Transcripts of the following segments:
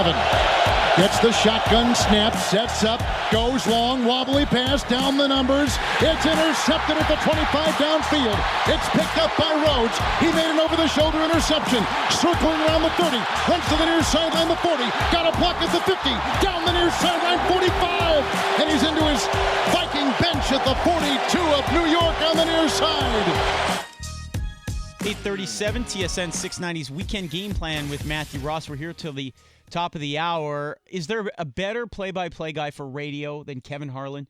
7. Gets the shotgun snap, sets up, goes long, wobbly pass down the numbers. It's intercepted at the 25 downfield. It's picked up by Rhodes. He made an over-the-shoulder interception. Circling around the 30, runs to the near sideline, the 40. Got a block at the 50, down the near sideline, 45. And he's into his Viking bench at the 42 of New York on the near side. 8:37 TSN 690's Weekend Game Plan with Matthew Ross. We're here till the top of the hour. Is there a better play-by-play guy for radio than Kevin Harlan?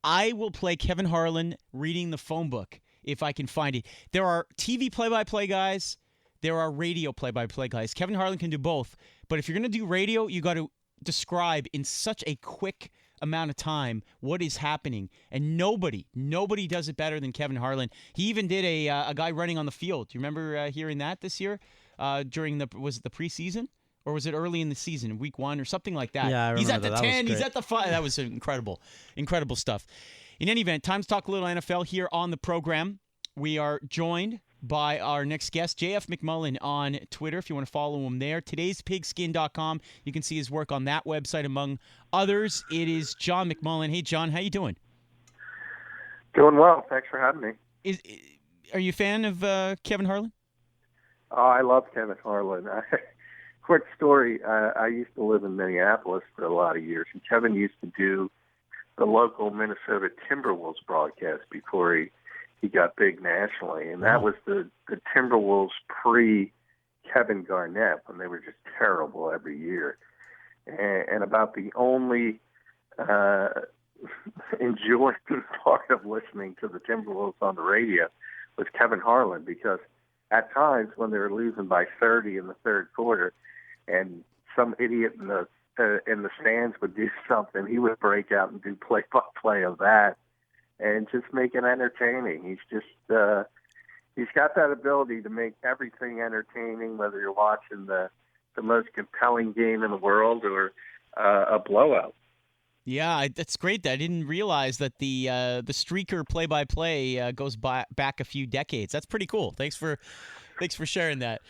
I will play Kevin Harlan reading the phone book if I can find it. There are TV play-by-play guys. There are radio play-by-play guys. Kevin Harlan can do both. But if you're going to do radio, you got to describe in such a quick amount of time what is happening, and nobody does it better than Kevin Harlan. He even did a guy running on the field. Do you remember hearing that this year during was it the preseason, or was it early in the season, week 1 or something like that? Yeah, I remember he's at the that. 10, he's at the 5. That was incredible stuff. In any event, time to talk a little NFL here on the program. We are joined by our next guest, JF McMullen on Twitter, if you want to follow him there. Today'sPigskin.com. You can see his work on that website, among others. It is John McMullen. Hey, John, how you doing? Doing well. Thanks for having me. Are you a fan of Kevin Harlan? Oh, I love Kevin Harlan. Quick story. I used to live in Minneapolis for a lot of years, and Kevin used to do the local Minnesota Timberwolves broadcast before he got big nationally, and that was the Timberwolves pre-Kevin Garnett, when they were just terrible every year. And about the only enjoying part of listening to the Timberwolves on the radio was Kevin Harlan, because at times when they were losing by 30 in the third quarter, and some idiot in the stands would do something, he would break out and do play-by-play of that, and just make it entertaining. He's got that ability to make everything entertaining, whether you're watching the most compelling game in the world or a blowout. Yeah, that's great. I didn't realize that the streaker play-by-play goes back a few decades. That's pretty cool. Thanks for sharing that.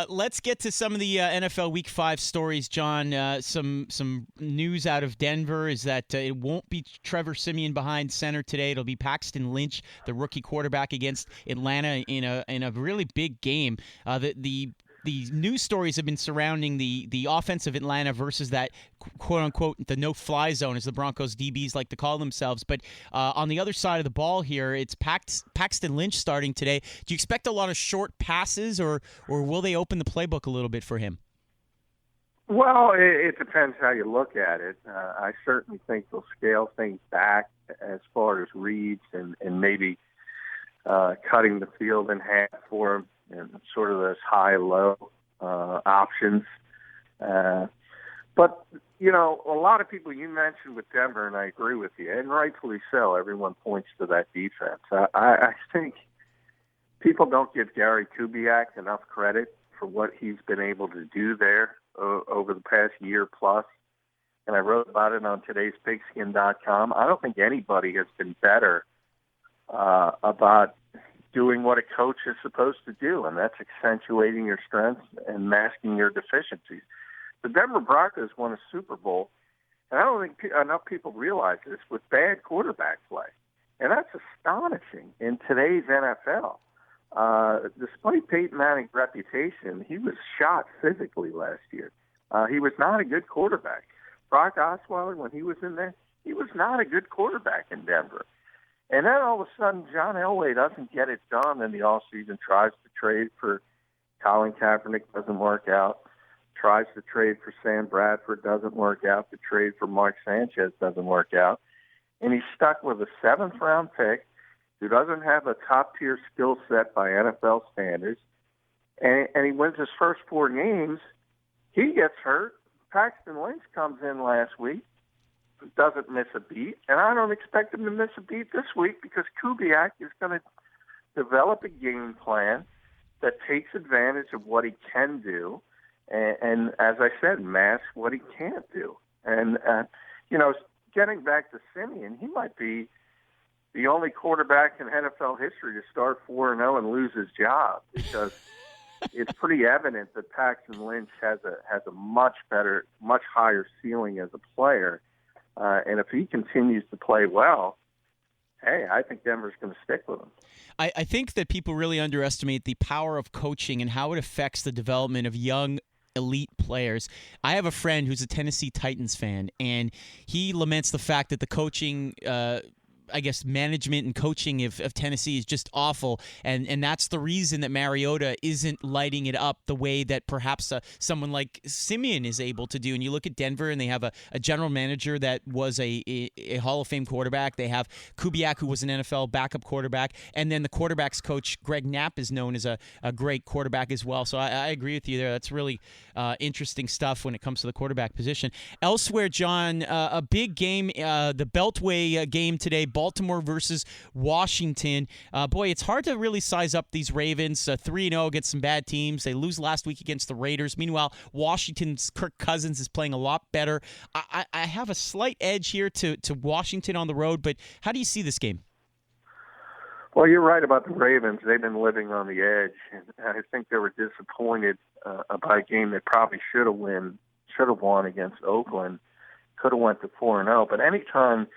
Let's get to some of the NFL Week 5 stories, John. Some news out of Denver is that it won't be Trevor Siemian behind center today. It'll be Paxton Lynch, the rookie quarterback, against Atlanta in a really big game. The news stories have been surrounding the offense of Atlanta versus that quote-unquote the no-fly zone, as the Broncos DBs like to call themselves. But on the other side of the ball here, it's Paxton Lynch starting today. Do you expect a lot of short passes, or will they open the playbook a little bit for him? Well, it depends how you look at it. I certainly think they'll scale things back as far as reads and maybe cutting the field in half for him, and sort of those high-low options. But, you know, a lot of people you mentioned with Denver, and I agree with you, and rightfully so, everyone points to that defense. I think people don't give Gary Kubiak enough credit for what he's been able to do there over the past year plus. And I wrote about it on today'spigskin.com. I don't think anybody has been better about doing what a coach is supposed to do, and that's accentuating your strengths and masking your deficiencies. The Denver Broncos won a Super Bowl, and I don't think enough people realize this, with bad quarterback play. And that's astonishing in today's NFL. Despite Peyton Manning's reputation, he was shot physically last year. He was not a good quarterback. Brock Osweiler, when he was in there, he was not a good quarterback in Denver. And then all of a sudden, John Elway doesn't get it done in the offseason, tries to trade for Colin Kaepernick, doesn't work out, tries to trade for Sam Bradford, doesn't work out, the trade for Mark Sanchez doesn't work out. And he's stuck with a 7th-round pick who doesn't have a top-tier skill set by NFL standards, and he wins his first 4 games. He gets hurt. Paxton Lynch comes in last week, doesn't miss a beat, and I don't expect him to miss a beat this week, because Kubiak is going to develop a game plan that takes advantage of what he can do, and as I said, mask what he can't do. And, getting back to Simeon, he might be the only quarterback in NFL history to start 4-0 and lose his job, because it's pretty evident that Paxton Lynch has a much better, much higher ceiling as a player. And if he continues to play well, hey, I think Denver's going to stick with him. I think that people really underestimate the power of coaching and how it affects the development of young elite players. I have a friend who's a Tennessee Titans fan, and he laments the fact that the coaching management and coaching of Tennessee is just awful, and that's the reason that Mariota isn't lighting it up the way that perhaps someone like Simeon is able to do. And you look at Denver, and they have a general manager that was a Hall of Fame quarterback. They have Kubiak, who was an NFL backup quarterback, and then the quarterback's coach, Greg Knapp, is known as a great quarterback as well. So I agree with you there. That's really interesting stuff when it comes to the quarterback position. Elsewhere, John, a big game, the Beltway game today, Baltimore versus Washington. Boy, it's hard to really size up these Ravens. 3-0 against some bad teams. They lose last week against the Raiders. Meanwhile, Washington's Kirk Cousins is playing a lot better. I have a slight edge here to Washington on the road, but how do you see this game? Well, you're right about the Ravens. They've been living on the edge, and I think they were disappointed by a game they probably should have won against Oakland. Could have went to 4-0, but anytime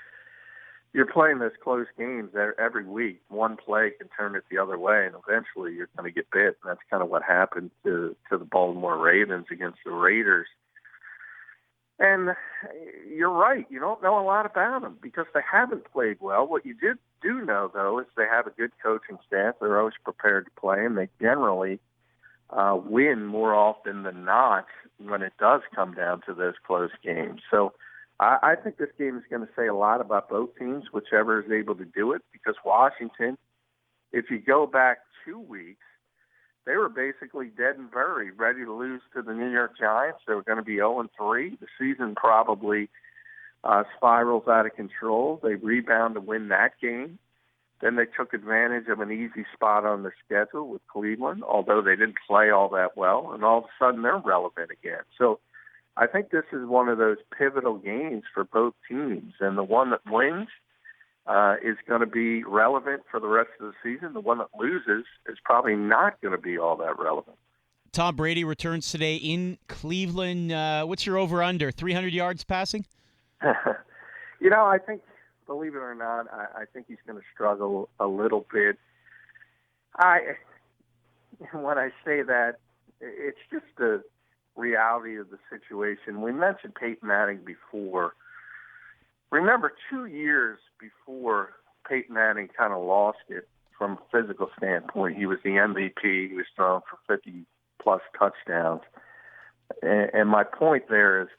you're playing those close games every week, one play can turn it the other way, and eventually you're going to get bit. And that's kind of what happened to the Baltimore Ravens against the Raiders. And you're right. You don't know a lot about them because they haven't played well. What you do know, though, is they have a good coaching staff. They're always prepared to play, and they generally win more often than not when it does come down to those close games. So I think this game is going to say a lot about both teams, whichever is able to do it, because Washington, if you go back 2 weeks, they were basically dead and buried, ready to lose to the New York Giants. They were going to be 0-3. The season probably spirals out of control. They rebound to win that game. Then they took advantage of an easy spot on their schedule with Cleveland, although they didn't play all that well, and all of a sudden they're relevant again. So I think this is one of those pivotal games for both teams, and the one that wins is going to be relevant for the rest of the season. The one that loses is probably not going to be all that relevant. Tom Brady returns today in Cleveland. What's your over-under? 300 yards passing? I think, believe it or not, I think he's going to struggle a little bit. When I say that, it's just the reality of the situation. We mentioned Peyton Manning before. Remember, 2 years before Peyton Manning kind of lost it from a physical standpoint, he was the MVP. He was throwing for 50-plus touchdowns. And my point there is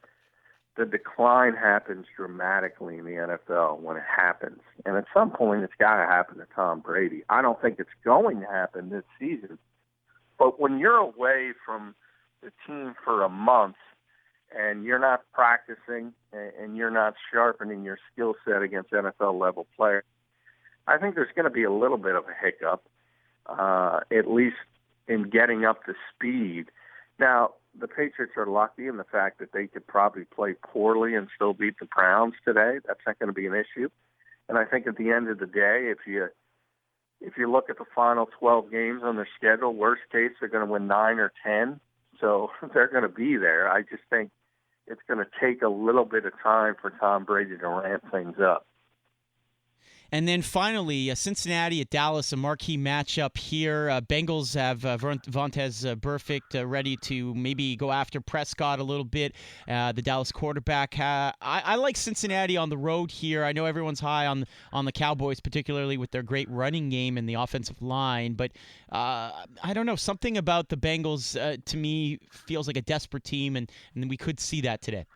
the decline happens dramatically in the NFL when it happens. And at some point, it's got to happen to Tom Brady. I don't think it's going to happen this season. But when you're away from the team for a month and you're not practicing and you're not sharpening your skill set against NFL-level players, I think there's going to be a little bit of a hiccup, at least in getting up to speed. Now, the Patriots are lucky in the fact that they could probably play poorly and still beat the Browns today. That's not going to be an issue. And I think at the end of the day, if you look at the final 12 games on their schedule, worst case, they're going to win 9 or 10. So they're going to be there. I just think it's going to take a little bit of time for Tom Brady to ramp things up. And then finally, Cincinnati at Dallas, a marquee matchup here. Bengals have Vontaze Burfict ready to maybe go after Prescott a little bit, the Dallas quarterback. I like Cincinnati on the road here. I know everyone's high on the Cowboys, particularly with their great running game and the offensive line. But I don't know. Something about the Bengals, to me, feels like a desperate team, and we could see that today.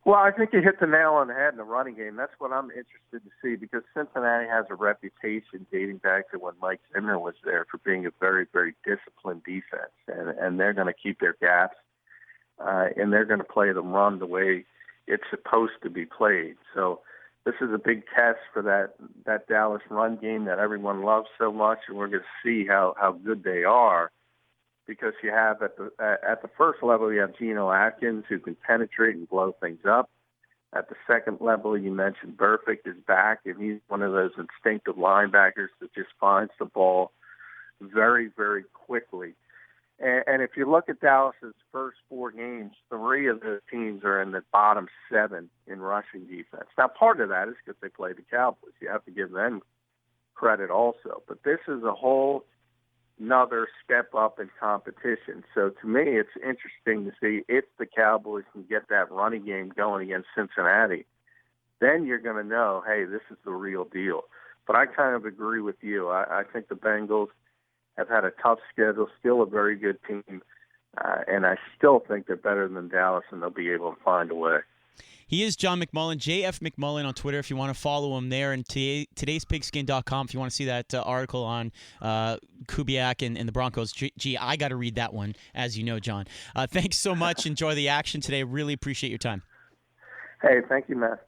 Well, I think you hit the nail on the head in the running game. That's what I'm interested to see because Cincinnati has a reputation dating back to when Mike Zimmer was there for being a very, very disciplined defense. And they're going to keep their gaps, and they're going to play the run the way it's supposed to be played. So this is a big test for that Dallas run game that everyone loves so much, and we're going to see how good they are. Because you have at the first level, you have Geno Atkins who can penetrate and blow things up. At the second level, you mentioned Burfict is back, and he's one of those instinctive linebackers that just finds the ball very, very quickly. And if you look at Dallas's first 4 games, 3 of the teams are in the bottom 7 in rushing defense. Now, part of that is because they play the Cowboys. You have to give them credit also. But this is a whole another step up in competition. So to me, it's interesting to see if the Cowboys can get that running game going against Cincinnati. Then you're going to know, hey, this is the real deal. But I kind of agree with you. I think the Bengals have had a tough schedule, still a very good team, and I still think they're better than Dallas, and they'll be able to find a way. He is John McMullen, JF McMullen on Twitter if you want to follow him there, and todayspigskin.com if you want to see that article on Kubiak and the Broncos. Gee, I got to read that one, as you know, John. Thanks so much. Enjoy the action today. Really appreciate your time. Hey, thank you, Matt.